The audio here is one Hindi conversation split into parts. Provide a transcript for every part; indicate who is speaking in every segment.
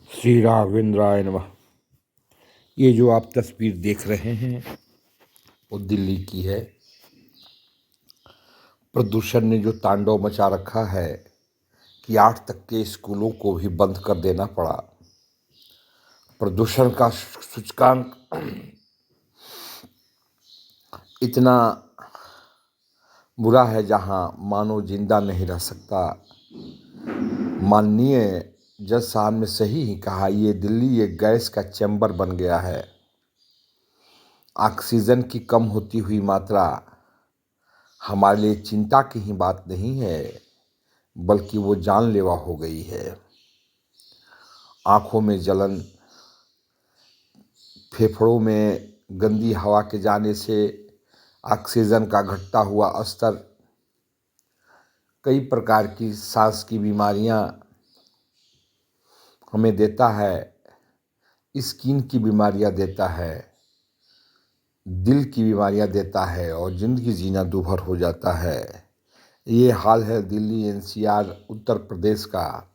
Speaker 1: श्री राघवेंद्राय नमः। ये जो आप तस्वीर देख रहे हैं वो दिल्ली की है। प्रदूषण ने जो तांडव मचा रखा है कि 8 तक के स्कूलों को भी बंद कर देना पड़ा। प्रदूषण का सूचकांक इतना बुरा है जहां मानव जिंदा नहीं रह सकता। माननीय जज साहब ने सही ही कहा, ये दिल्ली एक गैस का चैम्बर बन गया है। ऑक्सीजन की कम होती हुई मात्रा हमारे लिए चिंता की ही बात नहीं है, बल्कि वो जानलेवा हो गई है। आँखों में जलन, फेफड़ों में गंदी हवा के जाने से ऑक्सीजन का घटता हुआ स्तर, कई प्रकार की सांस की बीमारियां हमें देता है, स्किन की बीमारियां देता है, दिल की बीमारियां देता है और ज़िंदगी जीना दूभर हो जाता है। ये हाल है दिल्ली एनसीआर उत्तर प्रदेश का,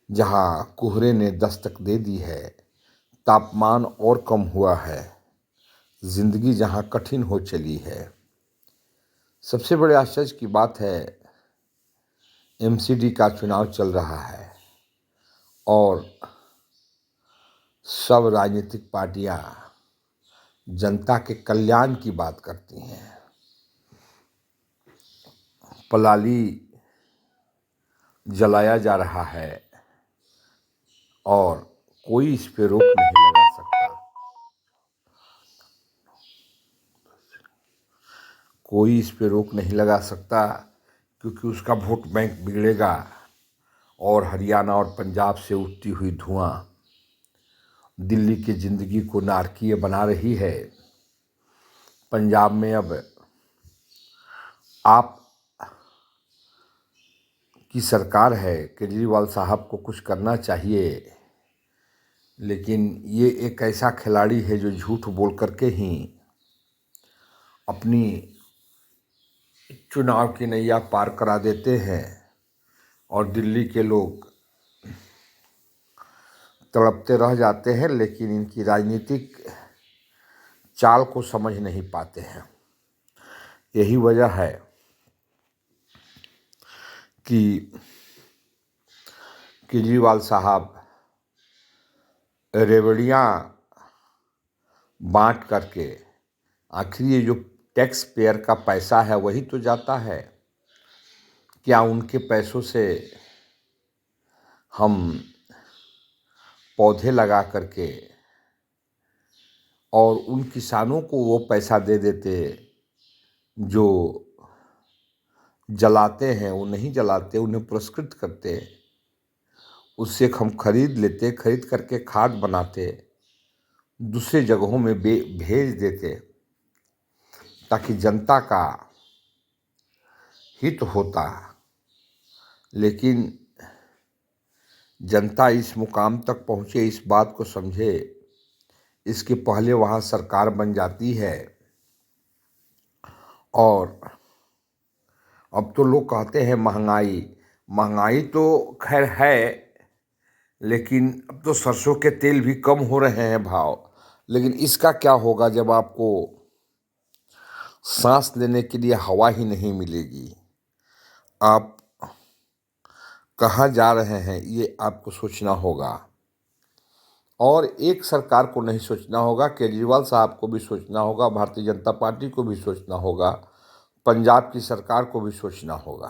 Speaker 1: जहां कोहरे ने दस्तक दे दी है। तापमान और कम हुआ है, ज़िंदगी जहां कठिन हो चली है। सबसे बड़े आश्चर्य की बात है, एमसीडी का चुनाव चल रहा है और सब राजनीतिक पार्टियां जनता के कल्याण की बात करती हैं। पलाली जलाया जा रहा है और कोई इस पे रोक नहीं लगा सकता। कोई इस पे रोक नहीं लगा सकता क्योंकि उसका वोट बैंक बिगड़ेगा और हरियाणा और पंजाब से उठती हुई धुआं दिल्ली की ज़िंदगी को नारकीय बना रही है। पंजाब में अब आप की सरकार है, केजरीवाल साहब को कुछ करना चाहिए, लेकिन ये एक ऐसा खिलाड़ी है जो झूठ बोल करके ही अपनी चुनाव की नैया पार करा देते हैं और दिल्ली के लोग तड़पते रह जाते हैं, लेकिन इनकी राजनीतिक चाल को समझ नहीं पाते हैं। यही वजह है कि केजरीवाल साहब रेवड़ियाँ बांट करके, आखिर ये जो टैक्स पेयर का पैसा है वही तो जाता है। क्या उनके पैसों से हम पौधे लगा करके और उन किसानों को वो पैसा दे देते जो जलाते हैं, वो नहीं जलाते, उन्हें पुरस्कृत करते, उससे हम खरीद लेते, खरीद करके खाद बनाते, दूसरे जगहों में भेज देते ताकि जनता का हित होता। लेकिन जनता इस मुकाम तक पहुँचे, इस बात को समझे, इसके पहले वहाँ सरकार बन जाती है। और अब तो लोग कहते हैं महंगाई तो खैर है, लेकिन अब तो सरसों के तेल भी कम हो रहे हैं भाव। लेकिन इसका क्या होगा जब आपको सांस लेने के लिए हवा ही नहीं मिलेगी? आप कहाँ जा रहे हैं ये आपको सोचना होगा। और एक सरकार को नहीं सोचना होगा, केजरीवाल साहब को भी सोचना होगा, भारतीय जनता पार्टी को भी सोचना होगा, पंजाब की सरकार को भी सोचना होगा।